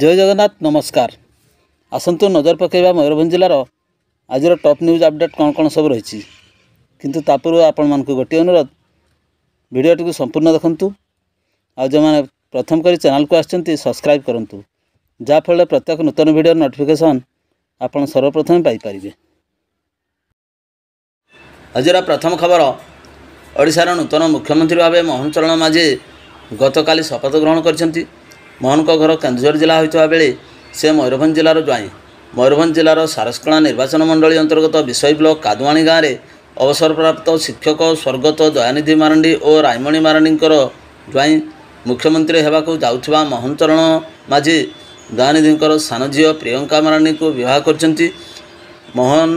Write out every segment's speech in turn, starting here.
जय जगन्नाथ नमस्कार। आसतु नजर पकेबा मयूरभंज जिलार आज टॉप न्यूज अपडेट कौन कौन सब रही किंतु तापूर्व आपण मानक गोटे अनुरोध वीडियोटी को संपूर्ण देखंतु आ जो मैंने प्रथम करी चैनल को आछंती सब्सक्राइब करंतु जाफल प्रत्येक नूतन वीडियो नोटिफिकेशन आपण सर्वप्रथम पाई परिबे। आजर प्रथम खबर ओडिशार नूतन मुख्यमंत्री भाव मोहन चरण माझी गतकाली शपथ ग्रहण करछंती। मोहन को घर केन्दुझर जिला होता बेले से मयूरभंज जिलार ज्वाई मयूरभंज जिलार सारसकणा निर्वाचन मंडली अंतर्गत विषय ब्लॉक कादुआणी गाँव में अवसरप्राप्त शिक्षक स्वर्गत दयानिधि मारांडी और रायमणी मारांडी ज्वाई मुख्यमंत्री होगाकू जाउथुबा मोहन चरण माझी दयानिधि सान झील प्रियंका मारांडी को विवाह करछंती। मोहन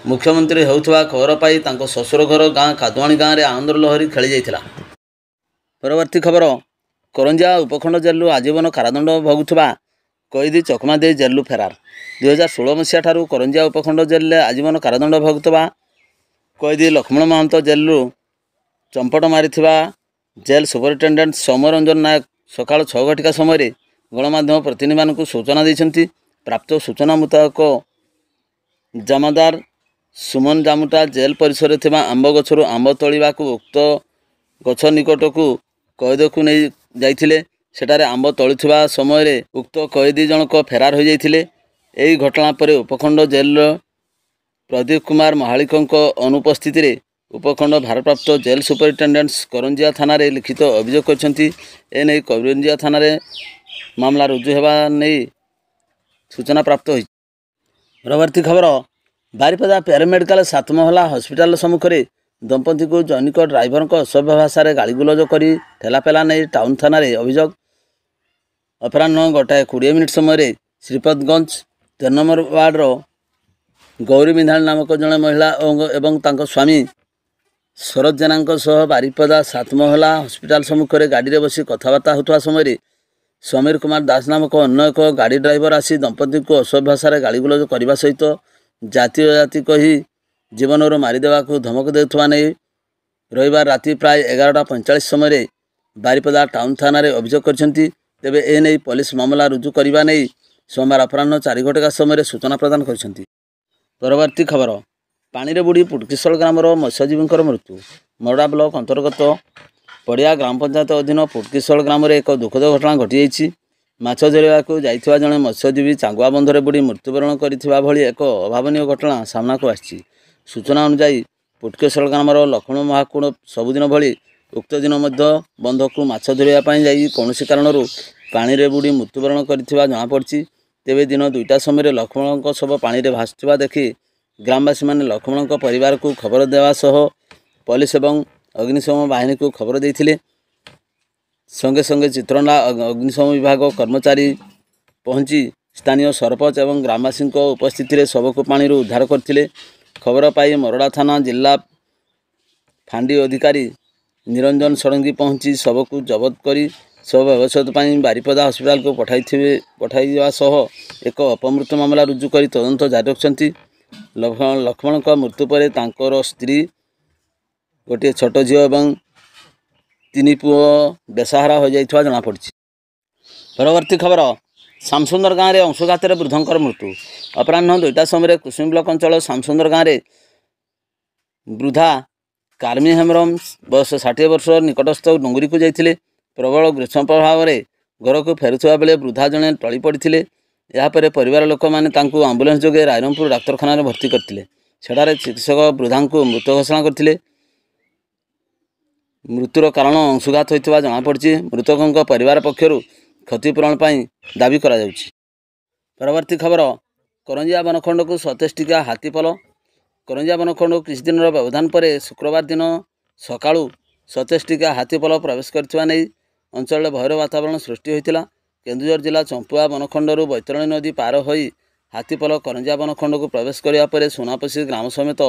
मुख्यमंत्री होउथुबा खबर पाई तांको ससुर घर गाँ कादुआणी गाँव में आनंदर लहरी खेली जाइथिला। परवर्ती खबर करंजिया उपखंड जेलू आजीवन कारादंड भोगुवा कैदी चकमा दे जेलू फेरार। 2016 मसीहा ठारू करंजिया उपखंड जेल आजीवन कारादंड भोगुवा कैदी लक्ष्मण महंत जेलू चंपट मारी जेल सुपरिटेडेंट सौम्यरंजन नायक सकाल 6 घटिका समय गणमाध्यम प्रतिनिधि को सूचना देते। प्राप्त सूचना मुताबक जामादार सुमन जामुटा जेल परिसर में आंब गछरू आंब तोड़ा उक्त गछ निकट को कैद को नहीं जाइथिले। सेटारे आंब तोलुवा समय उक्त कैदी जनक फेरार हो जाइथिले। एही घटना पर उपखंड जेल प्रदीप कुमार महालिक अनुपस्थित उपखंड भारप्राप्त जेल सुपरिटेडेंट करंजिया थाना रे लिखित अभियोग करछंती। एने करंजिया थाना रे मामला रुजु हेबा नहीं सूचना प्राप्त होई। परवर्ती खबर बारिपदा पैरामेडिकल 7 महला हॉस्पिटल सम्मुख में दंपति को जैनिक ड्राइवर असभ्य भाषा गाड़ीगुलज कर ठेलापेला नहीं टाउन थाना रे अभियोग। अपराह 1:20 समय श्रीपतगंज 3 नंबर वार्डर गौरी मिधाल नामक जड़े महिला एवं तांको स्वामी शरद जेना सह बारिपदा 7 महला हॉस्पिटल सम्मुख में गाड़ी में बसी कथबार्ता होता समय समीर कुमार दास नामक अन्य एक गाड़ी ड्राइवर आसी दंपति को असभ्य भाषा गाड़ीगुलज करने सहित जाति अजाति कही जीवन मारिदेवा को धमक देउथुवा नहीं रविवार राति प्राय 11:45 समय बारिपदा टाउन थाना रे अभियोग करछंती। तेबे ए नहीं पुलिस मामला रुजु करबा नहीं सोमवार अपराह 4 घटिका समय सूचना प्रदान करछंती। परवर्ती खबर पानी रे बुड़ी पुटकिशल ग्रामर मत्स्यजीवी मृत्यु। मरडा ब्लॉक अंतर्गत पड़िया ग्राम पंचायत अधीन पुटकिशल ग्राम में एक दुखद घटना घटी जाइछि। माछ धरिबा को जाइथिबा जणे मत्स्यजीवी चांगुआ बंधरे बुड़ी मृत्युवरण करिथिबा भली एक अभावनीय घटना सामना को आछि। सूचना अनुसार पुटकेशल ग्रामर लक्ष्मण महाकुण सबुदिन भली उक्त दिन बंध को माछ धरियापाई जाई कौनसी कारणरू पानी रे बुड़ी मृत्युवरण करिथिबा जଣାपड़ी। तेबे दिन 2टा समय लक्ष्मण शव पानी रे भासुवा देखि ग्रामवासी माने लक्ष्मण परिवार को खबर देवा सह पुलिस एवं अग्निशम बाहिनी को खबर देइथिले। संगे संगे चित्रना अग्निशम विभाग कर्मचारी पहुंची स्थानीय सरपंच एवं ग्रामवासी उपस्थित शव को पानी उद्धार करथिले। खबर पाई मरडा थाना जिला फांडी अधिकारी निरंजन षडंगी पहुंची शव को जबत करी शव व्यवच्छेद बारिपदा हॉस्पिटल को पठाइवा सह एक अपमृत्यु मामला रुजु कर तदंत जारी रखिछंती। लक्ष्मण का मृत्यु पर तांकर स्त्री गोटे छोट झील एवं 3 पुओ बेसहारा हो जाइथिबा जଣାपड़ी। परवर्ती खबर सामसुंदर गाँव में अंशुघात वृद्धंकर मृत्यु। अपराह 2टा समय कुसुम ब्लॉक अंचल सामसुंदर गाँव में वृद्धा कार्मी हेम्रम बयस 60 वर्ष निकटस्थ डुंगरी को जाइथिले। प्रबल ग्रीष्म प्रभाव में घर को फेरुवा बेले वृद्धा जड़े टली पड़ते। यापर परिवार लोक मैंने आंबुलांस जोगे रायरंगपुर डाक्तखाना भर्ती करते। सेठारे चिकित्सक वृद्धा को मृत घोषणा करते। मृत्युर कारण अंशुघात होता जଣାपड़ी। मृतकों परिवार पक्षर क्षतिपूरण दाबी करा जाउछि। परवर्ती खबर करंजिया बनखंड को 27 टिका हाथीपल। करंजिया बनखंड को किसी दिन व्यवधान पर शुक्रवार दिन सकाळु 27 टिका हाथीपल प्रवेश करथिबा नै अंचल भयर वातावरण सृष्टि होइतिला। केन्दुझर जिला चंपुआ बनखंडरू बैतरणी नदी पार होई हाथीपल करंजिया बनखंड को प्रवेश करिया परे सोनापसी ग्राम समेत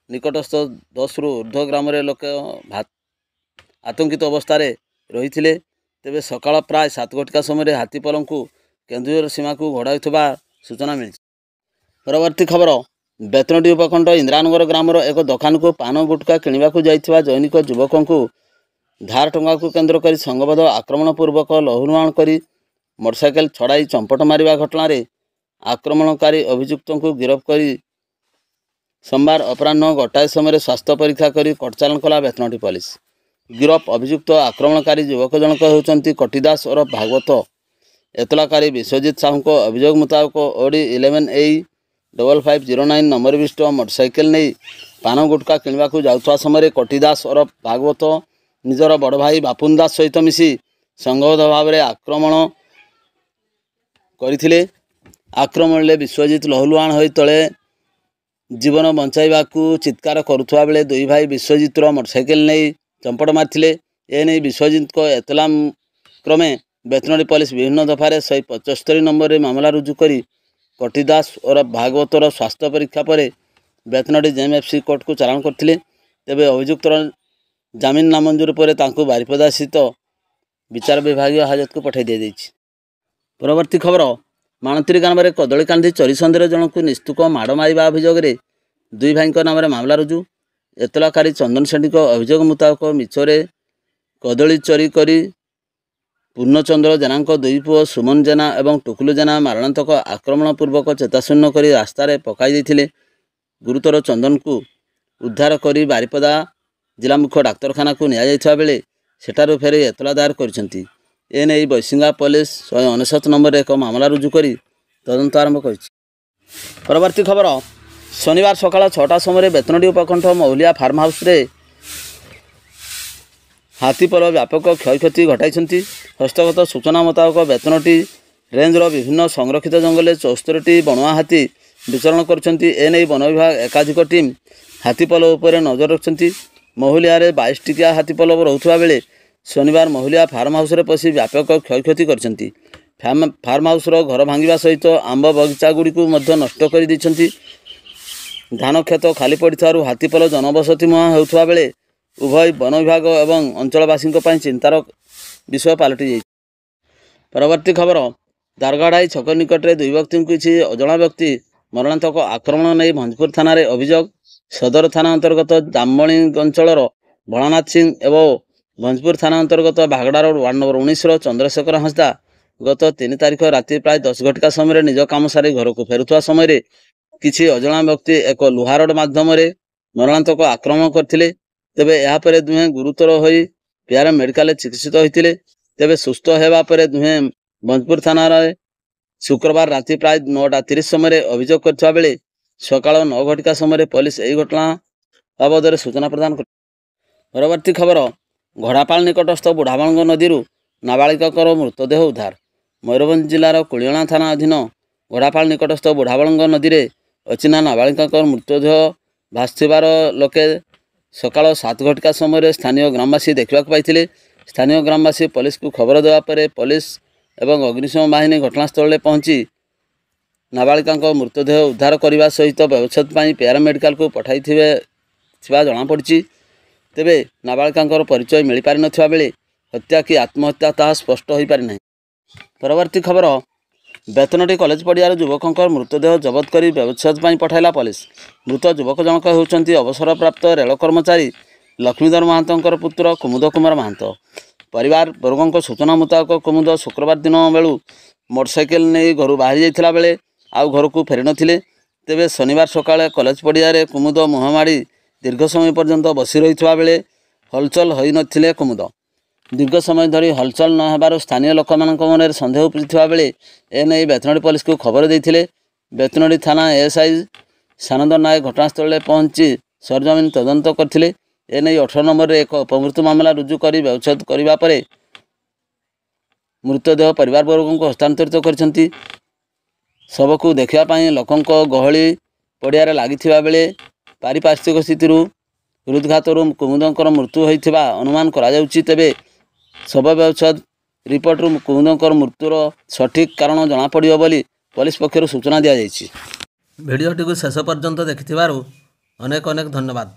निकटस्थ 10 रु ऊर्ध्व ग्राम लोक आतंकित अवस्था रही। तेबे सकाळ प्राय 7 घटिका समय हाथीपल को केन्दुझर सीमा को घोड़ाइथिबा सूचना मिली। परवर्ती खबर बेतनटी उपखंड इंद्रानगर ग्रामर एक दुकान को पान गुटका किणवा जाइथिबा जैनिक युवकों को धार टंका को केन्द्र कर संघबद्ध आक्रमण पूर्वक लहुलुहाण कर मोटरसाइकेल छड़ाई चंपट मारिबा घटना रे आक्रमणकारी अभियुक्त को गिरफ्त कर सोमवार अपराह्न गोटाए समय स्वास्थ्य परीक्षा कर कटचालन कला बेतनटी पुलिस। गिरफ अभियुक्त आक्रमणकारी युवक जनक होउचंती कटिदास और भागवत। एतलाकारी विश्वजित साहू को अभियोग मुताबक ओडी 11A5509 नंबर विशिष्ट मोटरसाइकेल नहीं पान गुटका किणवा जाऊा समय कटिदास और भागवत निजर बड़ भाई बापुन दास सहित मिसी संघबद्ध भाव में आक्रमण करथिले। आक्रमण में विश्वजित लहुलुहाण हो तले जीवन बंचाइबा चित्कार करुवा बेले दुई भाई विश्वजितर मोटरसाइकेल नहीं चंपट मारथिले। एने विश्वजित को एतला क्रमे बेतनटी पुलिस विभिन्न दफारे 175 नंबर में मामला रुजु करी कटिदास और भागवतर स्वास्थ्य परीक्षा पर बेतनटी जेएमएफसी कोर्ट को चालाण करथिले। तेबे अभियुक्तर जमीन नामंजूर पर बारिपदा स्थित विचार विभाग हाजत को पठाई दिया जायछि। परवर्ती खबर माणती ग्राम में कदली कांधी चोरी सन्देह जन को निस्तुक माड़ मारिबा अभियोग दुई भाई नाम मामला रुजु। एतलाकारी चंदन सेठी अभियोग मुताबक मिछरे कदली चोरी करी पूर्णचंद्र जेना दुई पुओ सुमन जेना और टुकुलु जेना मारणात्मक आक्रमणपूर्वक चेताशून्य कर रास्तार पकाई देथिले। गुरुतर चंदन को उद्धार कर बारिपदा जिला मुख्य डाक्तरखाना को निया बेले सेठारु फेर एतला दायर करछंती। एने बैसिंगा पुलिस 159 नंबर एक मामला रुजु कर तदंत आरंभ करिछि। परवर्ती खबर शनिवार सकाळ 6टा समय बेतनटी उपकंठ मौलिया फार्म हाउस रे हाथीपल व्यापक क्षयक्षति घटाई। हस्तगत सूचना मुताबक बेतनटी रेंजर विभिन्न संरक्षित जंगल 74टी बणुआ हाथी विचरण करछंती। एने वन विभाग एकाधिक टीम हाथीपल उपर नजर रखछंती। महुलिया 22 टिकिया हाथीपल रहुवा बेले शनिवार महुलिया फार्म हाउस रे पशि व्यापक क्षयक्षति करछंती। फार्म हाउस रो घर भांगिबा सहित आंब बगीचा गुड़ी को मध्य नष्ट कर दैछंती। धान खेत खाली पड़िथारु हाथीपल जनबसति मुहां हेउथवा बेले उभय वन विभाग एवं अंचलवासी चिंतार विषय पलटि जाइछि। परवर्ती खबर दारगाढ़ाई छक निकट में दुई व्यक्ति किसी अजणा व्यक्ति मरणात्मक आक्रमण नहीं भंजपुर थाना अभियोग। सदर थाना अंतर्गत दामबणी अंचल भोलानाथ सिंह एवं भंजपुर थाना अंतर्गत Bagda road ward number 19 Chandrashekhar Hansda गत 3 तारिख राति प्राय 10 घटिका समय निज काम सारी घर को फेरुवा समय किसी अजणा व्यक्ति एक लुहा रड माध्यम मरणात्मक आक्रमण करथिले। तेबे यहाँ पर दुहे गुरुतर होई पेयार मेडिकल चिकित्सित होते। तेबे सुस्थ होगा पर दुहे भंजपुर थाना शुक्रवार राति प्राय 9:30 समय अभियोग करथिबा बेले सकाळ 9 घटिका समय पुलिस यही घटना बाबद सूचना प्रदान कर। परवर्ती खबर घोड़ापाल निकटस्थ बुढ़ाबंग नदी नाबालिका मृतदेह उद्धार। मयूरभंज जिलार कुलियणा थाना अधीन घोड़ापाल निकटस्थ बुढ़ाबंग नदी में अचिना नाबालिका मृतदेह भासुथिबार लोके सकाळ 7 घटिका समय स्थानीय ग्रामवासी देखा पाई। स्थानीय ग्रामवासी पुलिस को खबर देवा पर पुलिस एवं अग्निशम बाहिनी घटनास्थल में पहुंची नाबालिका मृतदेह उद्धार करने सहित व्यवच्छेद पेयार मेडिकल को पठाई जमापड़ी। तेबे नाबालिका परिचय मिल पारि नथिबा बेले हत्या कि आत्महत्या ताहा स्पष्ट हो पारि नहीं। परवर्ती खबर बेतनटी कॉलेज पड़ियार युवक मृतदेह जबत कर व्यवच्छेद पठाइला पुलिस। मृत युवक जनक होउचंती अवसरप्राप्त रेल कर्मचारी लक्ष्मीधर महांतर पुत्र कुमुद कुमार महांत। परिवार वर्गों सूचना मुताबक कुमुद शुक्रवार दिन बेलू मोटरसाइकेल नहीं घर बाहरी जाइथिला बेले आउ घर को फेरी नथिले। तेबे शनिवार सकाळे कॉलेज पड़ियारे कुमुद मुहमाड़ी दीर्घ समय पर्यंत बसी रही बेले हलचल हो नथिले। कुमुद दीर्घ समय धरी हलचल न होबार स्थानीय लोक मन सन्देह उपजिता बेले एने बेतनटी पुलिस को खबर देते। बेतनटी थाना एएसआई सानंद नायक घटनास्थल में पहुंची सरजमीन तदंत करथिले। एने 18 नंबर एक अपमृत्यु मामला रुजु कर व्यवच्छेद करने पर मृतदेह परिवार वर्ग को हस्तांतरित करछंती। शव को देखापी लोकों गहली पड़ियारे लागिथिबा बेले पारिपार्श्विक स्थिति हृदघात कुमुदंकर मृत्यु होइथिबा अनुमान करा जाउची। तेबे शव व्यवच्छेद रिपोर्ट कुमुदंकर मृत्युर सठिक कारण जना पड़ियो बोली पुलिस पक्षर सूचना दिया जाइछि। भिडियोटी को शेष पर्यंत देखिथिबारु अनेक अनेक धन्यवाद।